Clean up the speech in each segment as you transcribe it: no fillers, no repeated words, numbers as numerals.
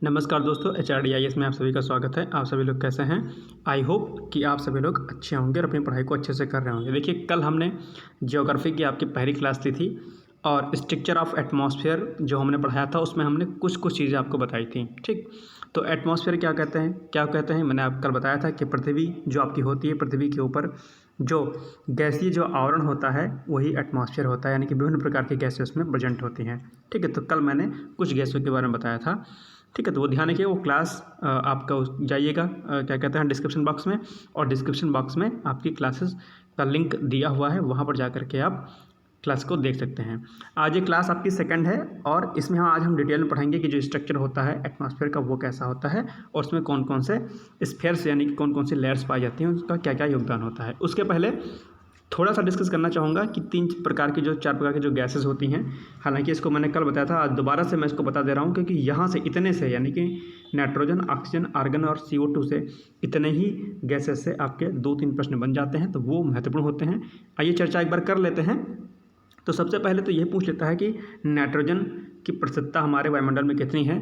नमस्कार दोस्तों, HRDIS में आप सभी का स्वागत है। आप सभी लोग कैसे हैं? आई होप कि आप सभी लोग अच्छे होंगे और अपनी पढ़ाई को अच्छे से कर रहे होंगे। देखिए, कल हमने ज्योग्राफी की आपकी पहली क्लास ली थी और स्ट्रक्चर ऑफ एटमॉस्फेयर जो हमने पढ़ाया था उसमें हमने कुछ चीज़ें आपको बताई थी। ठीक, तो एटमॉस्फेयर क्या कहते हैं मैंने आप कल बताया था कि पृथ्वी जो आपकी होती है, पृथ्वी के ऊपर जो गैसीय जो आवरण होता है वही एटमॉस्फेयर होता है, यानी कि विभिन्न प्रकार की गैसें उसमें प्रेजेंट होती हैं। ठीक है, तो कल मैंने कुछ गैसों के बारे में बताया था। ठीक है, तो वो ध्यान रखिए, वो क्लास आपका जाइएगा क्या कहते हैं डिस्क्रिप्शन बॉक्स में, और डिस्क्रिप्शन बॉक्स में आपकी क्लासेस का लिंक दिया हुआ है, वहाँ पर जा कर के आप क्लास को देख सकते हैं। आज ये क्लास आपकी सेकंड है और इसमें आज हम डिटेल में पढ़ेंगे कि जो स्ट्रक्चर होता है एटमॉस्फेयर का वो कैसा होता है और उसमें कौन कौन से स्फीयर्स यानी कि कौन कौन सी लेयर्स पाई जाती हैं, उसका क्या क्या योगदान होता है। उसके पहले थोड़ा सा डिस्कस करना चाहूँगा कि चार प्रकार की जो गैसेस होती हैं। हालांकि इसको मैंने कल बताया था, आज दोबारा से मैं इसको बता दे रहा हूँ क्योंकि यहाँ से इतने से यानी कि नाइट्रोजन, ऑक्सीजन, आर्गन और CO2 से इतने ही गैसेस से आपके 2-3 प्रश्न बन जाते हैं, तो वो महत्वपूर्ण होते हैं। आइए चर्चा एक बार कर लेते हैं। तो सबसे पहले तो यह पूछ लेता है कि नाइट्रोजन की प्रतिशतता हमारे वायुमंडल में कितनी है।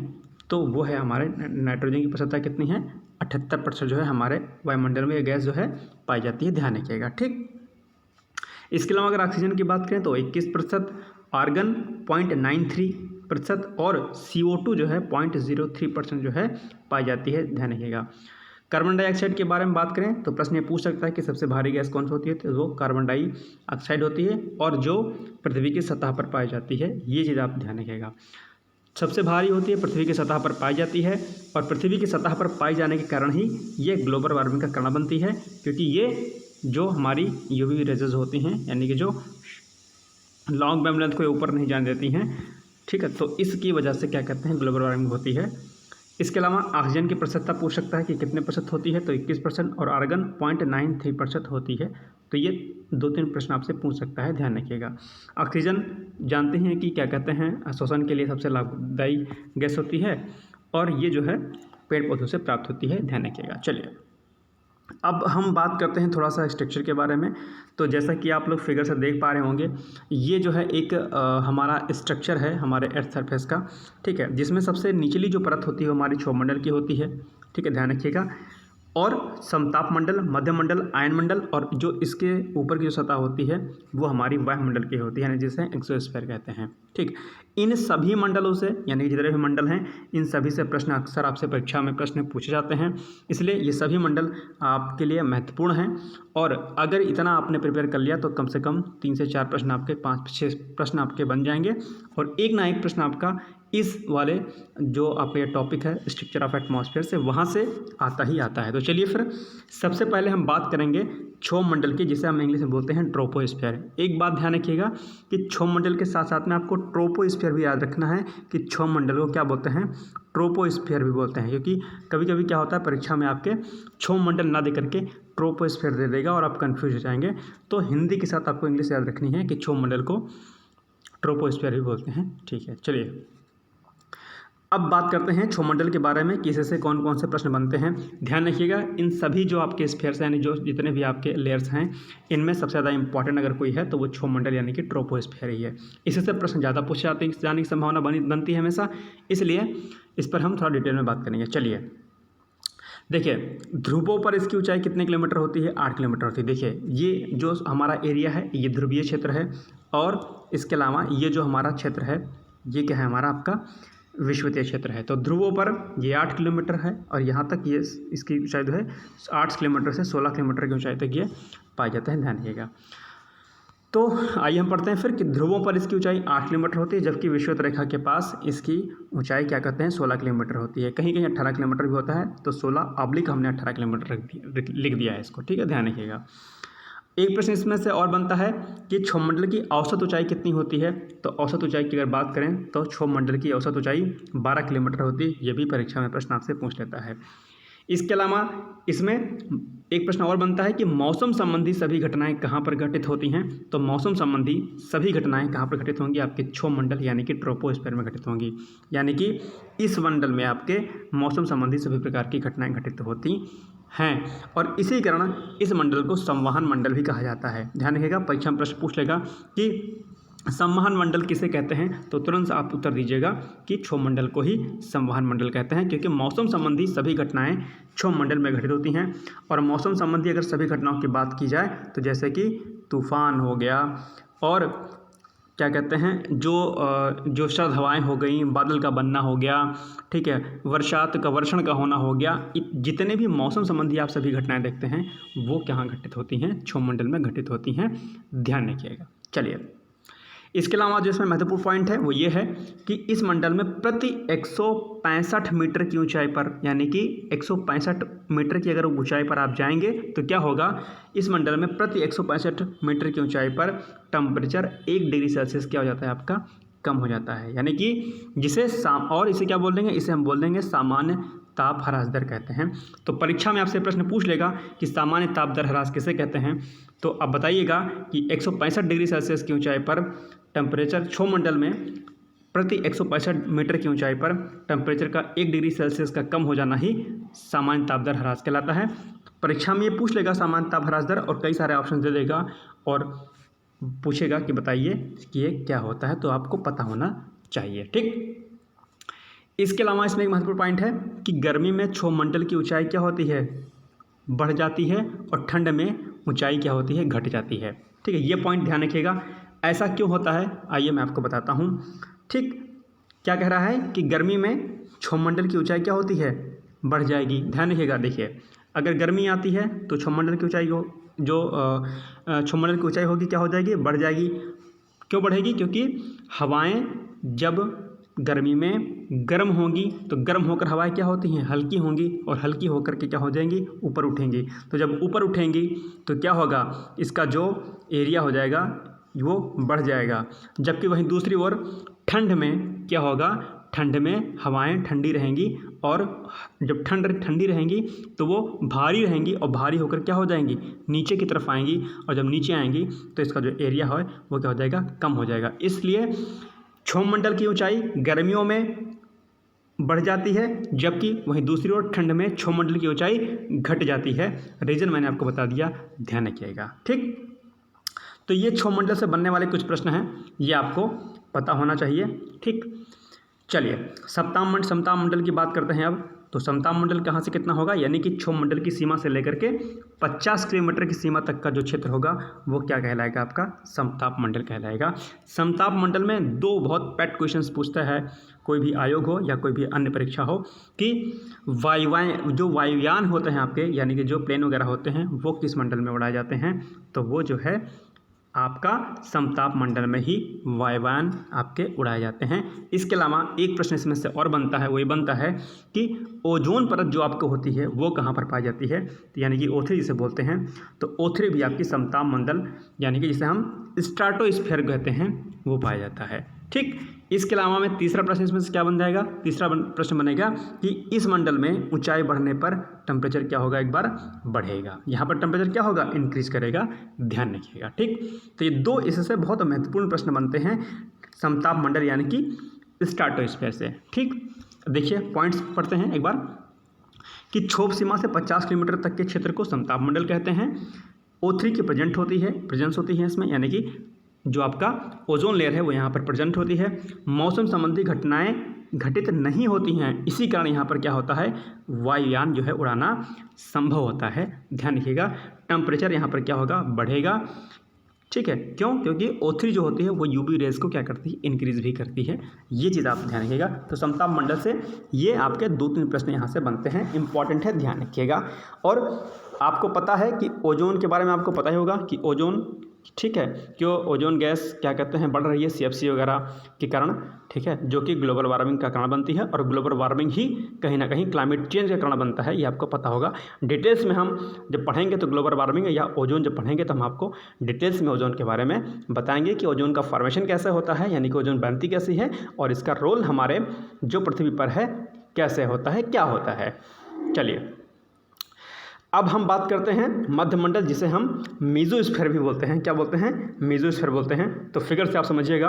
तो वो है हमारे नाइट्रोजन की प्रतिशतता कितनी है, 78% जो है हमारे वायुमंडल में ये गैस जो है पाई जाती है, ध्यान रखिएगा। ठीक, इसके अलावा अगर ऑक्सीजन की बात करें तो 21%, आर्गन 0.93% और CO2 जो है 0.03% जो है पाई जाती है, ध्यान रखिएगा। कार्बन डाइऑक्साइड के बारे में बात करें तो प्रश्न ये पूछ सकता है कि सबसे भारी गैस कौन सी होती है, तो वो कार्बन डाइऑक्साइड होती है और जो पृथ्वी की सतह पर पाई जाती है, ये चीज़ आप ध्यान रखिएगा। सबसे भारी होती है, पृथ्वी की सतह पर पाई जाती है और पृथ्वी की सतह पर पाई जाने के कारण ही ये ग्लोबल वार्मिंग का कारण बनती है, क्योंकि ये जो हमारी UV रेजेस होती हैं यानी कि जो लॉन्ग वेवलेंथ को ऊपर नहीं जाने देती हैं। ठीक है, तो इसकी वजह से क्या कहते हैं ग्लोबल वार्मिंग होती है। इसके अलावा ऑक्सीजन की प्रतिशतता पूछ सकता है कि कितने प्रतिशत होती है, तो 21% और आर्गन 0.93% होती है। तो ये 2-3 प्रश्न आपसे पूछ सकता है, ध्यान रखिएगा। ऑक्सीजन जानते हैं कि क्या कहते हैं श्वसन के लिए सबसे लाभदायी गैस होती है और ये जो है पेड़ पौधों से प्राप्त होती है, ध्यान रखिएगा। चलिए अब हम बात करते हैं थोड़ा सा स्ट्रक्चर के बारे में। तो जैसा कि आप लोग फिगर से देख पा रहे होंगे, ये जो है एक हमारा स्ट्रक्चर है हमारे अर्थ सरफेस का। ठीक है, जिसमें सबसे निचली जो परत होती है वो हमारी क्षोभमंडल की होती है। ठीक है, ध्यान रखिएगा। और समताप मंडल, मध्य मंडल, आयन मंडल और जो इसके ऊपर की जो सतह होती है वो हमारी वायुमंडल की होती है, यानी जिसे एक्सोस्फीयर कहते हैं। ठीक, इन सभी मंडलों से यानी जितने भी मंडल हैं इन सभी से प्रश्न अक्सर आपसे परीक्षा में प्रश्न पूछे जाते हैं, इसलिए ये सभी मंडल आपके लिए महत्वपूर्ण हैं। और अगर इतना आपने प्रिपेयर कर लिया तो कम से कम 3 से 4 प्रश्न आपके 5-6 प्रश्न आपके बन जाएंगे और एक ना एक प्रश्न आपका इस वाले जो आपका ये टॉपिक है स्ट्रक्चर ऑफ एटमॉस्फेयर से वहाँ से आता ही आता है। तो चलिए फिर सबसे पहले हम बात करेंगे क्षोभमंडल की, जिसे हम इंग्लिश में बोलते हैं ट्रोपोस्फीयर। एक बात ध्यान रखिएगा कि क्षोभमंडल के साथ साथ में आपको ट्रोपोस्फीयर भी याद रखना है कि क्षोभमंडल को क्या बोलते हैं, ट्रोपोस्फीयर भी बोलते हैं, क्योंकि कभी कभी क्या होता है परीक्षा में आपके क्षोभमंडल ना दे करके ट्रोपोस्फीयर दे देगा और आप कन्फ्यूज हो जाएंगे। तो हिंदी के साथ आपको इंग्लिश याद रखनी है कि क्षोभमंडल को ट्रोपोस्फीयर भी बोलते हैं। ठीक है, चलिए अब बात करते हैं क्षोभमंडल के बारे में कि इससे कौन कौन से प्रश्न बनते हैं। ध्यान रखिएगा, इन सभी जो आपके स्फीयर्स हैं यानी जो जितने भी आपके लेयर्स हैं इनमें सबसे ज़्यादा इंपॉर्टेंट अगर कोई है तो वो क्षोभमंडल यानी कि ट्रोपोस्फीयर ही है। इससे प्रश्न ज़्यादा पूछे जाने की संभावना बनती है हमेशा, इसलिए इस पर हम थोड़ा डिटेल में बात करेंगे। चलिए देखिए, ध्रुवों पर इसकी ऊंचाई कितने किलोमीटर होती है, 8 किलोमीटर होती है। देखिए, ये जो हमारा एरिया है ये ध्रुवीय क्षेत्र है और इसके अलावा ये जो हमारा क्षेत्र है ये क्या है, हमारा आपका विषुवतीय क्षेत्र है। तो ध्रुवों पर ये 8 किलोमीटर है और यहाँ तक ये इसकी ऊंचाई जो है 8 किलोमीटर से 16 किलोमीटर की ऊंचाई तक ये पाया जाता है, ध्यान रखिएगा। तो आइए हम पढ़ते हैं फिर कि ध्रुवों पर इसकी ऊंचाई 8 किलोमीटर होती है, जबकि विषुवत रेखा के पास इसकी ऊंचाई क्या कहते हैं 16 किलोमीटर होती है। कहीं कहीं 18 किलोमीटर भी होता है, तो 16 हमने 18 किलोमीटर लिख दिया है इसको। ठीक है, ध्यान रखिएगा। एक प्रश्न इसमें से और बनता है कि क्षोभमंडल की औसत ऊंचाई कितनी होती है। तो औसत ऊंचाई की अगर बात करें तो क्षोभमंडल की औसत ऊंचाई 12 किलोमीटर होती है। ये भी परीक्षा में प्रश्न आपसे पूछ लेता है। इसके अलावा इसमें एक प्रश्न और बनता है कि मौसम संबंधी सभी घटनाएं कहाँ पर घटित होती हैं। तो मौसम संबंधी सभी घटनाएं कहाँ पर घटित होंगी, आपके क्षोभमंडल यानी कि ट्रोपोस्फीयर में घटित होंगी, यानी कि इस मंडल में आपके मौसम संबंधी सभी प्रकार की घटनाएं घटित होती हैं और इसी कारण इस मंडल को संवहन मंडल भी कहा जाता है। ध्यान रखिएगा, परीक्षा में प्रश्न पूछ लेगा कि संवहन मंडल किसे कहते हैं? तो तुरंत आप उत्तर दीजिएगा कि क्षोभ मंडल को ही संवहन मंडल कहते हैं, क्योंकि मौसम संबंधी सभी घटनाएं क्षोभ मंडल में घटित होती हैं। और मौसम संबंधी अगर सभी घटनाओं की बात की जाए तो जैसे कि तूफान हो गया और क्या कहते हैं जो सर्द हवाएं हो गई, बादल का बनना हो गया, ठीक है, वर्षण का होना हो गया, जितने भी मौसम संबंधी आप सभी घटनाएं देखते हैं वो कहाँ घटित होती हैं? क्षोभ मंडल में घटित होती हैं, ध्यान रखिएगा। चलिए, इसके अलावा जो इसमें महत्वपूर्ण पॉइंट है वो ये है कि इस मंडल में प्रति 165 मीटर की ऊंचाई पर, यानी कि 165 मीटर की अगर ऊंचाई पर आप जाएंगे तो क्या होगा? इस मंडल में प्रति 165 मीटर की ऊंचाई पर टेम्परेचर 1 डिग्री सेल्सियस क्या हो जाता है आपका? कम हो जाता है। यानी कि इसे क्या बोल देंगे? इसे हम बोल देंगे सामान्य ताप ह्रास दर कहते हैं। तो परीक्षा में आपसे प्रश्न पूछ लेगा कि सामान्य ताप दर ह्रास किसे कहते हैं, तो अब बताइएगा कि 165 डिग्री सेल्सियस की ऊंचाई पर टेम्परेचर, क्षोभ मंडल में प्रति 165 मीटर की ऊंचाई पर टेम्परेचर का 1 डिग्री सेल्सियस का कम हो जाना ही सामान्य ताप दर ह्रास कहलाता है। परीक्षा में ये पूछ लेगा सामान्य ताप ह्रास दर और कई सारे ऑप्शन दे देगा और पूछेगा कि बताइए कि ये क्या होता है, तो आपको पता होना चाहिए। ठीक, इसके अलावा इसमें एक महत्वपूर्ण पॉइंट है कि गर्मी में क्षोभ मंडल की ऊंचाई क्या होती है? बढ़ जाती है, और ठंड में ऊंचाई क्या होती है? घट जाती है। ठीक है, ये पॉइंट ध्यान रखिएगा। ऐसा क्यों होता है आइए मैं आपको बताता हूँ। ठीक, क्या कह रहा है कि गर्मी में क्षोभ मंडल की ऊंचाई क्या होती है? बढ़ जाएगी। ध्यान रखिएगा, देखिए अगर गर्मी आती है तो क्षोभ मंडल की ऊंचाई क्षोभ मंडल की ऊंचाई होगी क्या हो जाएगी? बढ़ जाएगी। क्यों बढ़ेगी? क्योंकि हवाएं जब गर्मी में गर्म होंगी तो गर्म होकर हवाएं क्या होती हैं? हल्की होंगी, और हल्की होकर के क्या हो जाएंगी? ऊपर उठेंगी। तो जब ऊपर उठेंगी तो क्या होगा? इसका जो एरिया हो जाएगा वो बढ़ जाएगा। जबकि वहीं दूसरी ओर ठंड में क्या होगा? ठंड में हवाएं ठंडी रहेंगी, और जब ठंडी रहेंगी तो वो भारी रहेंगी, और भारी होकर क्या हो जाएंगी? नीचे की तरफ आएंगी, और जब नीचे आएंगी तो इसका जो एरिया है वो क्या हो जाएगा? कम हो जाएगा। इसलिए क्षोभ मंडल की ऊंचाई गर्मियों में बढ़ जाती है, जबकि वहीं दूसरी ओर ठंड में क्षोभ मंडल की ऊंचाई घट जाती है। रीजन मैंने आपको बता दिया, ध्यान रखिएगा। ठीक, तो ये क्षोभ मंडल से बनने वाले कुछ प्रश्न हैं, ये आपको पता होना चाहिए। ठीक, चलिए समताप मंडल की बात करते हैं अब। तो समताप मंडल कहाँ से कितना होगा? यानी कि क्षोभ मंडल की सीमा से लेकर के 50 किलोमीटर की सीमा तक का जो क्षेत्र होगा वो क्या कहलाएगा? आपका समताप मंडल कहलाएगा। समताप मंडल में दो बहुत पेट क्वेश्चंस पूछता है कोई भी आयोग हो या कोई भी अन्य परीक्षा हो, कि वायुयान होते हैं आपके, यानी कि जो प्लेन वगैरह होते हैं वो किस मंडल में उड़ाए जाते हैं? तो वो जो है आपका समताप मंडल में ही वायुयान आपके उड़ाए जाते हैं। इसके अलावा एक प्रश्न इसमें से और बनता है, वो ये बनता है कि ओजोन परत जो आपको होती है वो कहाँ पर पाई जाती है? तो यानी कि O3 जिसे बोलते हैं, तो O3 भी आपकी समताप मंडल, यानी कि जिसे हम स्ट्राटोस्फीयर कहते हैं, वो पाया जाता है। ठीक, इसके अलावा में तीसरा प्रश्न इसमें से क्या बन जाएगा? तीसरा प्रश्न बनेगा कि इस मंडल में ऊंचाई बढ़ने पर टेम्परेचर क्या होगा? एक बार बढ़ेगा। यहाँ पर टेम्परेचर क्या होगा? इंक्रीज करेगा। ध्यान रखिएगा। ठीक, तो ये दो इससे बहुत महत्वपूर्ण प्रश्न बनते हैं समताप मंडल यानी कि स्ट्राटोस्फीयर से। ठीक, देखिए पॉइंट्स पढ़ते हैं एक बार, कि क्षोभ सीमा से 50 किलोमीटर तक के क्षेत्र को समताप मंडल कहते हैं। O3 की प्रेजेंस होती है इसमें, यानी कि जो आपका ओजोन लेयर है वो यहाँ पर प्रेजेंट होती है। मौसम संबंधी घटनाएं घटित नहीं होती हैं, इसी कारण यहाँ पर क्या होता है? वायुयान जो है उड़ाना संभव होता है। ध्यान रखिएगा, टेम्परेचर यहाँ पर क्या होगा? बढ़ेगा। ठीक है, क्यों? क्योंकि O3 जो होती है वो UV रेज को क्या करती है? इंक्रीज भी करती है। ये चीज़ आप ध्यान रखिएगा। तो समताप मंडल से ये आपके 2-3 प्रश्न यहाँ से बनते हैं, इंपॉर्टेंट है, ध्यान रखिएगा। और आपको पता है कि ओजोन के बारे में आपको पता ही होगा कि ओजोन, ठीक है, क्यों ओजोन गैस क्या कहते हैं बढ़ रही है? CFC वगैरह के कारण, ठीक है, जो कि ग्लोबल वार्मिंग का कारण बनती है, और ग्लोबल वार्मिंग ही कहीं ना कहीं क्लाइमेट चेंज का कारण बनता है, ये आपको पता होगा। डिटेल्स में हम जब पढ़ेंगे तो ग्लोबल वार्मिंग या ओजोन जब पढ़ेंगे तो हम आपको डिटेल्स में ओजोन के बारे में बताएंगे कि ओजोन का फॉर्मेशन कैसे होता है, यानी कि ओजोन बनती कैसी है, और इसका रोल हमारे जो पृथ्वी पर है कैसे होता है, क्या होता है। चलिए अब हम बात करते हैं मध्यमंडल, जिसे हम मेसोस्फीयर भी बोलते हैं। क्या बोलते हैं? मेसोस्फीयर बोलते हैं। तो फिगर से आप समझिएगा,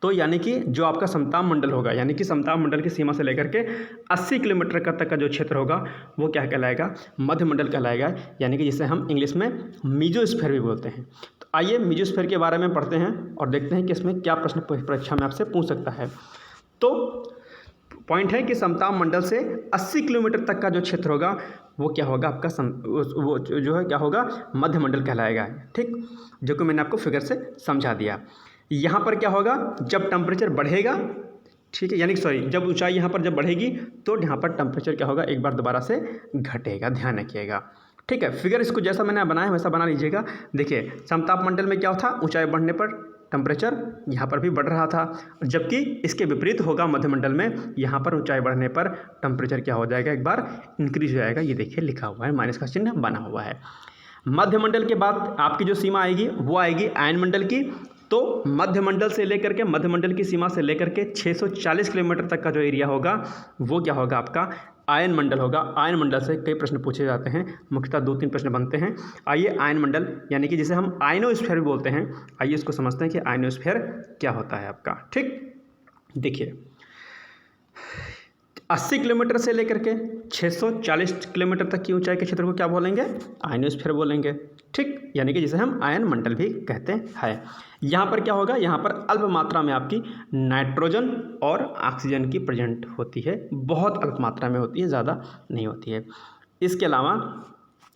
तो यानी कि जो आपका समताप मंडल होगा, यानी कि समताप मंडल की सीमा से लेकर के 80 किलोमीटर तक का जो क्षेत्र होगा वो क्या कहलाएगा, मध्य मंडल कहलाएगा, यानी कि जिसे हम इंग्लिश में मीजोस्फीयर भी बोलते हैं। तो आइए मीजोस्फीयर के बारे में पढ़ते हैं और देखते हैं कि इसमें क्या प्रश्न परीक्षा में आपसे पूछ सकता है। तो पॉइंट है कि समताप मंडल से 80 किलोमीटर तक का जो क्षेत्र होगा वो क्या होगा आपका वो जो है क्या होगा, मध्य मंडल कहलाएगा। ठीक, जो कि मैंने आपको फिगर से समझा दिया। यहाँ पर क्या होगा, जब टेम्परेचर बढ़ेगा, ठीक है, यानी जब ऊंचाई यहाँ पर जब बढ़ेगी तो यहाँ पर टेम्परेचर क्या होगा, एक बार दोबारा से घटेगा, ध्यान रखिएगा। ठीक है, फिगर इसको जैसा मैंने बनाया वैसा बना लीजिएगा। देखिए समताप मंडल में क्या था, ऊंचाई बढ़ने पर टेम्परेचर यहाँ पर भी बढ़ रहा था, जबकि इसके विपरीत होगा मध्य मंडल में, यहाँ पर ऊंचाई बढ़ने पर टेम्परेचर क्या हो जाएगा, एक बार इंक्रीज हो जाएगा। ये देखिए लिखा हुआ है, माइनस का चिन्ह बना हुआ है। मध्य मंडल के बाद आपकी जो सीमा आएगी वो आएगी आयन मंडल की। तो मध्य मंडल से लेकर के, मध्य मंडल की सीमा से लेकर के 640 किलोमीटर तक का जो एरिया होगा वो क्या होगा, आपका आयन मंडल होगा। आयन मंडल से कई प्रश्न पूछे जाते हैं, मुख्यतः 2-3 प्रश्न बनते हैं। आइए आयन मंडल यानी कि जिसे हम आयनोस्फीयर भी बोलते हैं, आइए इसको समझते हैं कि आयनोस्फीयर क्या होता है आपका। ठीक, देखिए 80 किलोमीटर से लेकर के 640 किलोमीटर तक की ऊंचाई के क्षेत्र को क्या बोलेंगे, आयनोस्फीयर बोलेंगे। ठीक, यानी कि जिसे हम आयन मंडल भी कहते हैं। यहाँ पर क्या होगा, यहाँ पर अल्प मात्रा में आपकी नाइट्रोजन और ऑक्सीजन की प्रेजेंट होती है, बहुत अल्प मात्रा में होती है, ज़्यादा नहीं होती है। इसके अलावा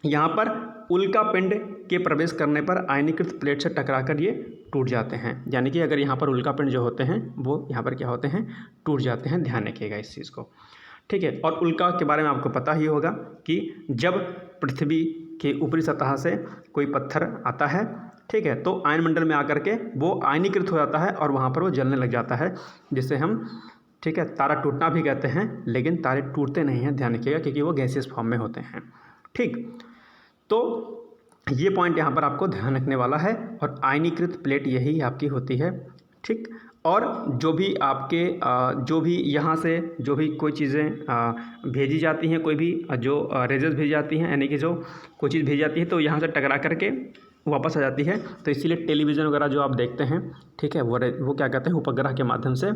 यहाँ पर उल्का पिंड के प्रवेश करने पर आयनीकृत प्लेट से टकराकर ये टूट जाते हैं, यानी कि अगर यहाँ पर उल्का पिंड जो होते हैं वो यहाँ पर क्या होते हैं, टूट जाते हैं, ध्यान रखिएगा इस चीज़ को। ठीक है, और उल्का के बारे में आपको पता ही होगा कि जब पृथ्वी के ऊपरी सतह से कोई पत्थर आता है, ठीक है, तो आयन मंडल में आकर के वो आयनीकृत हो जाता है और वहाँ पर वो जलने लग जाता है, जिसे हम, ठीक है, तारा टूटना भी कहते हैं। लेकिन तारे टूटते नहीं हैं, ध्यान रखिएगा, क्योंकि वो गैसियस फॉर्म में होते हैं। ठीक, तो ये पॉइंट यहाँ पर आपको ध्यान रखने वाला है। और आयनीकृत प्लेट यही आपकी होती है। ठीक, और जो भी आपके जो भी यहाँ से जो भी कोई चीज़ें भेजी जाती हैं, कोई भी जो रेजेस भेजी जाती हैं, यानी कि जो कोई चीज़ भेजी जाती है तो यहाँ से टकरा करके वापस आ जाती है। तो इसीलिए टेलीविज़न वगैरह जो आप देखते हैं, ठीक है, वो क्या कहते हैं, उपग्रह के माध्यम से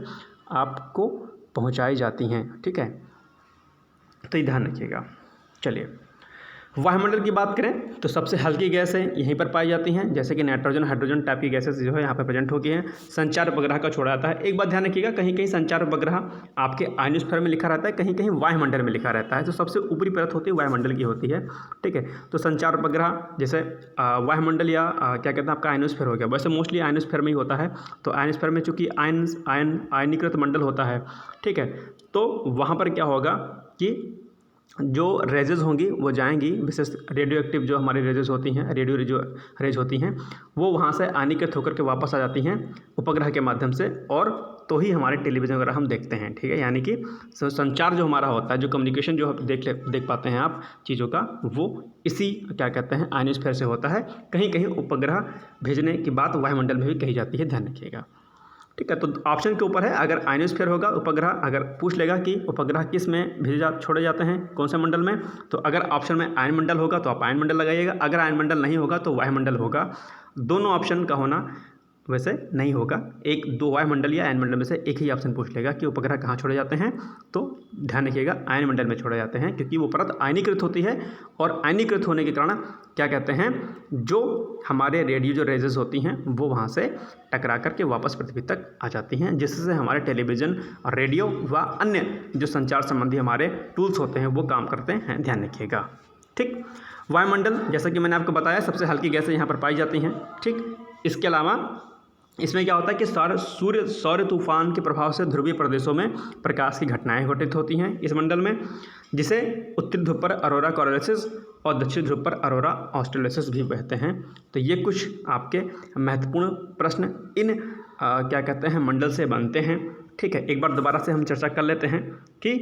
आपको पहुँचाई जाती हैं। ठीक है, तो ये ध्यान रखिएगा। चलिए, वायुमंडल की बात करें तो सबसे हल्की गैसें यहीं पर पाई जाती हैं, जैसे कि नाइट्रोजन, हाइड्रोजन टाइप की गैसेस जो है यहाँ पर प्रेजेंट होती हैं। संचार उपग्रह का छोड़ा जाता है। एक बात ध्यान रखिएगा, कहीं कहीं संचार उपग्रह आपके आयनोस्फीयर में लिखा रहता है, कहीं कहीं वायुमंडल में लिखा रहता है। तो सबसे ऊपरी परत होती है वायुमंडल की होती है। ठीक है, तो संचार उपग्रह जैसे वायुमंडल या क्या कहते हैं आपका आयनोस्फीयर हो गया, वैसे मोस्टली आयनोस्फीयर में ही होता है। तो आयनोस्फीयर में चूँकि आयनीकृत मंडल होता है, ठीक है, तो वहाँ पर क्या होगा कि जो रेजेस होंगी वो जाएंगी, विशेष रेडियो एक्टिव जो हमारी रेजेस होती हैं, रेडियो जो रेज होती हैं, वो वहाँ से आयनीकृत होकर के वापस आ जाती हैं उपग्रह के माध्यम से, और तो ही हमारे टेलीविज़न वगैरह हम देखते हैं। ठीक है, यानी कि संचार जो हमारा होता है, जो कम्युनिकेशन जो देख पाते हैं आप चीज़ों का, वो इसी क्या कहते हैं आयनोस्फीयर से होता है। कहीं कहीं उपग्रह भेजने की बात वायुमंडल में भी कही जाती है, ध्यान रखिएगा। ठीक है, तो ऑप्शन के ऊपर है, अगर आयनोस्फीयर होगा उपग्रह, अगर पूछ लेगा कि उपग्रह किस में छोड़े जाते हैं, कौन से मंडल में, तो अगर ऑप्शन में आयन मंडल होगा तो आप आयन मंडल लगाइएगा, अगर आयन मंडल नहीं होगा तो वायुमंडल होगा। दोनों ऑप्शन का होना वैसे नहीं होगा, एक दो वायुमंडल या आयन मंडल में से एक ही ऑप्शन पूछ लेगा कि उपग्रह कहाँ छोड़े जाते हैं, तो ध्यान रखिएगा आयन मंडल में छोड़े जाते हैं, क्योंकि वो परत आयनीकृत होती है। और आयनीकृत होने के कारण क्या कहते हैं, जो हमारे रेडियो जो रेजेस होती हैं वो वहाँ से टकरा करके वापस पृथ्वी तक आ जाती हैं, जिससे हमारे टेलीविज़न और रेडियो व अन्य जो संचार संबंधी हमारे टूल्स होते हैं वो काम करते हैं, ध्यान रखिएगा। ठीक, वायुमंडल जैसा कि मैंने आपको बताया सबसे हल्की गैसें यहाँ पर पाई जाती हैं। ठीक, इसके अलावा इसमें क्या होता है कि सौर तूफान के प्रभाव से ध्रुवीय प्रदेशों में प्रकाश की घटनाएं घटित होती हैं इस मंडल में, जिसे उत्तरी ध्रुव पर अरोरा कोरियोलिस और दक्षिण ध्रुव पर अरोरा ऑस्ट्रेलिस भी बहते हैं। तो ये कुछ आपके महत्वपूर्ण प्रश्न इन क्या कहते हैं मंडल से बनते हैं। ठीक है, एक बार दोबारा से हम चर्चा कर लेते हैं कि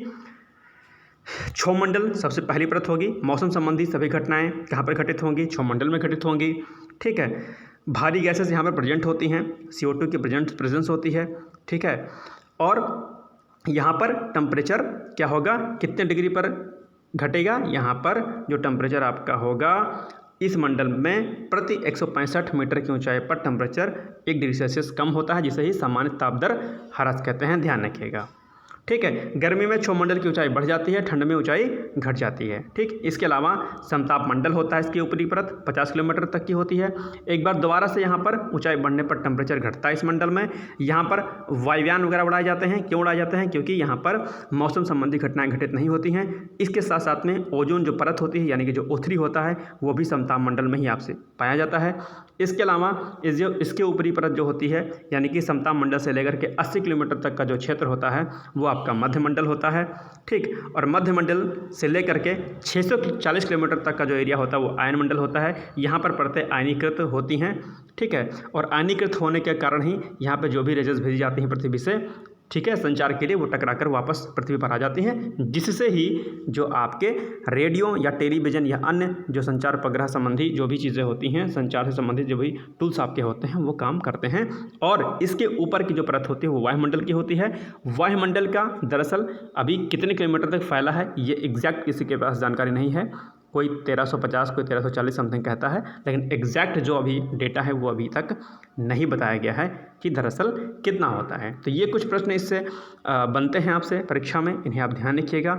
क्षोमंडल सबसे पहली परत होगी। मौसम संबंधी सभी घटनाएं कहाँ पर घटित होंगी, क्षोमंडल में घटित होंगी। ठीक है, भारी गैसेस यहाँ पर प्रेजेंट होती हैं, CO2 की प्रेजेंस होती है। ठीक है, और यहाँ पर टेम्परेचर क्या होगा, कितने डिग्री पर घटेगा, यहाँ पर जो टेम्परेचर आपका होगा इस मंडल में प्रति 165 मीटर की ऊंचाई पर टेम्परेचर 1 डिग्री सेल्सियस कम होता है, जिसे ही सामान्य ताप दर ह्रास कहते हैं, ध्यान रखिएगा। ठीक है, गर्मी में क्षोभमंडल की ऊंचाई बढ़ जाती है, ठंड में ऊंचाई घट जाती है। ठीक, इसके अलावा समताप मंडल होता है, इसकी ऊपरी परत 50 किलोमीटर तक की होती है। एक बार दोबारा से यहाँ पर ऊंचाई बढ़ने पर टेम्परेचर घटता है इस मंडल में। यहाँ पर वायुयान वगैरह उड़ाए जाते हैं। क्यों उड़ाए जाते हैं? क्योंकि यहाँ पर मौसम संबंधी घटनाएं घटित नहीं होती हैं। इसके साथ साथ में ओजोन जो परत होती है, यानी कि जो ओथरी होता है, वो भी समताप मंडल में ही आपसे पाया जाता है। इसके अलावा इसके ऊपरी परत जो होती है, यानी कि समताप मंडल से लेकर के 80 किलोमीटर तक का जो क्षेत्र होता है वो आपका मध्य मंडल होता है। ठीक, और मध्य मंडल से लेकर के 640 किलोमीटर तक का जो एरिया होता है वो आयन मंडल होता है। यहाँ पर परतें आयनीकृत होती हैं। ठीक है, और आयनीकृत होने के कारण ही यहाँ पे जो भी रेजेस भेजी जाती हैं पृथ्वी से, ठीक है, संचार के लिए, वो टकराकर वापस पृथ्वी पर आ जाती हैं, जिससे ही जो आपके रेडियो या टेलीविज़न या अन्य जो संचार उपग्रह संबंधी जो भी चीज़ें होती हैं, संचार से संबंधित जो भी टूल्स आपके होते हैं, वो काम करते हैं। और इसके ऊपर की जो परत होती है वो वायुमंडल की होती है। वायुमंडल का दरअसल अभी कितने किलोमीटर तक फैला है ये एग्जैक्ट किसी के पास जानकारी नहीं है। कोई 1350, कोई 1340 समथिंग कहता है, लेकिन एग्जैक्ट जो अभी डेटा है वो अभी तक नहीं बताया गया है कि दरअसल कितना होता है। तो ये कुछ प्रश्न इससे बनते हैं आपसे परीक्षा में, इन्हें आप ध्यान रखिएगा।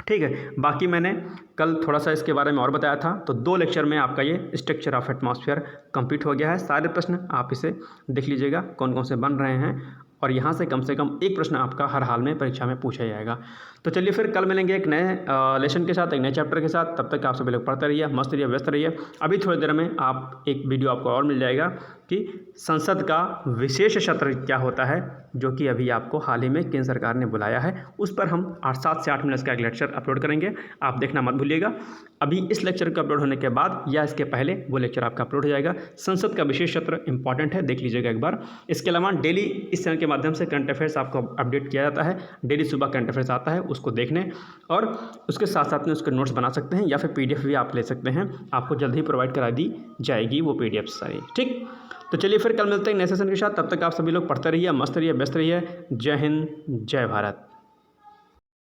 ठीक है, बाकी मैंने कल थोड़ा सा इसके बारे में और बताया था, तो 2 लेक्चर में आपका ये स्ट्रक्चर ऑफ एटमॉस्फेयर कंप्लीट हो गया है। सारे प्रश्न आप इसे देख लीजिएगा कौन कौन से बन रहे हैं, और यहाँ से कम एक प्रश्न आपका हर हाल में परीक्षा में पूछा जाएगा। तो चलिए फिर कल मिलेंगे एक नए लेसन के साथ, एक नए चैप्टर के साथ। तब तक आप सभी लोग पढ़ते रहिए, मस्त रहिए, व्यस्त रहिए। अभी थोड़ी देर में आप एक वीडियो आपको और मिल जाएगा कि संसद का विशेष सत्र क्या होता है, जो कि अभी आपको हाल ही में केंद्र सरकार ने बुलाया है। उस पर हम 7 से 8 मिनट का एक लेक्चर अपलोड करेंगे, आप देखना मत भूलिएगा। अभी इस लेक्चर का अपलोड होने के बाद या इसके पहले वो लेक्चर आपका अपलोड हो जाएगा। संसद का विशेष सत्र इंपॉर्टेंट है, देख लीजिएगा एक बार। इसके अलावा डेली इस चैनल के माध्यम से करंट अफेयर्स आपको अपडेट किया जाता है। डेली सुबह करंट अफेयर्स आता है, उसको देखने और उसके साथ साथ में उसके नोट्स बना सकते हैं, या फिर PDF भी आप ले सकते हैं। आपको जल्द ही प्रोवाइड करा दी जाएगी वो PDF सारी। ठीक, तो चलिए फिर कल मिलते हैं नए सेशन के साथ। तब तक आप सभी लोग पढ़ते रहिए, मस्त रहिए, व्यस्त रहिए। जय हिंद, जय भारत।